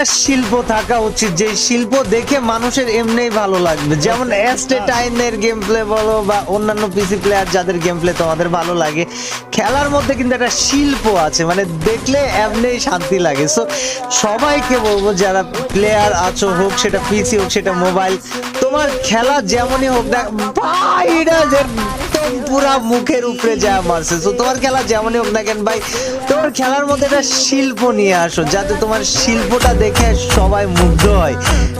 একটা শিল্প থাকা উচিত, যে শিল্প দেখে মানুষের এমনিই ভালো লাগবে। যেমন এস্টেটাইনের গেম প্লে বলো বা অন্যান্য পিসি প্লেয়ার যাদের গেম প্লে তোমাদের ভালো লাগে, খেলার মধ্যে কিন্তু একটা শিল্প আছে, মানে দেখলে এমনিই শান্তি লাগে। সো সবাইকে বলবো যারা প্লেয়ার আছো, হোক সেটা পিসি হোক সেটা মোবাইল, তোমার খেলা যেমনই হোক না ভাই, এটা একদম পুরা মুখের উপরে যা মারছে। তো তোমার খেলা যেমনই হোক না কেন ভাই, তোমার খেলার মধ্যে একটা শিল্প নিয়ে আসো, যাতে তোমার শিল্পটা দেখে সবাই মুগ্ধ হয়।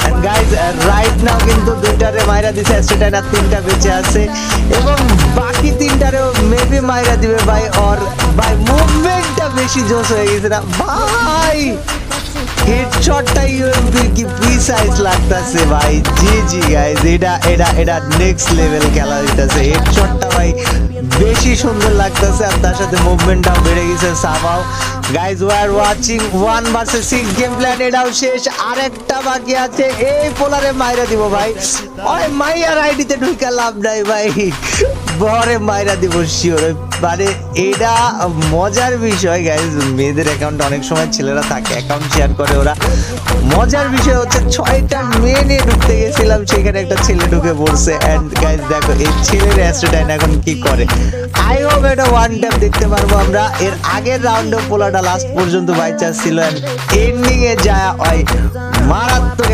এন্ড গাইজ রাইট নাও কিন্তু দুইটারে মাইরা দিছে এস্টেটাইন, আর তিনটা বেঁচে আছে এবং বাকি তিনটারেও মেবি মাইরা দিবে ভাই। ওর ভাই মুভমেন্টটা বেশি জোশ হয়ে গেছে না ভাই, হেডশটটা ইউএমপি কি প্রিসাইজ লাগতাছে ভাই। জি জি গাইজ, এটা নেক্সট লেভেল খেলা হইতাছে। হেডশটটা ভাই বেশি সুন্দর লাগতাছে, আর তার সাথে মুভমেন্টটাও বেড়ে গেছে সামাও। Guys we are watching 1 vs 6 game plan, এটাও শেষ, আরেকটা বাকি আছে। এই পোলারে মাইরা দিব ভাই, ওই মাইয়ার আইডিতে ঢুকা লাভ নাই ভাই, বরে মাইরা দিব শিওর। মানে এটা মজার বিষয় গাইজ, মেয়েদের অ্যাকাউন্ট অনেক সময় ছেলেরা থাকে অ্যাকাউন্ট শেয়ার করে ওরা। মজার বিষয় হচ্ছে 6টা মেয়ে নিয়ে ঢুকতে গেছিলাম, সেখানে একটা ছেলে ঢুকে পড়ছে। এন্ড গাইজ দেখো এই ছেলের এস্টেটাইন এখন কি করে। আই হোপ এটা ওয়ান টাইম দেখতে পারবো আমরা। এর আগের রাউন্ডে পোলাটা লাস্ট পর্যন্ত বাই চান্স ছিল, এন্ডিং এ যায় মারাত্মক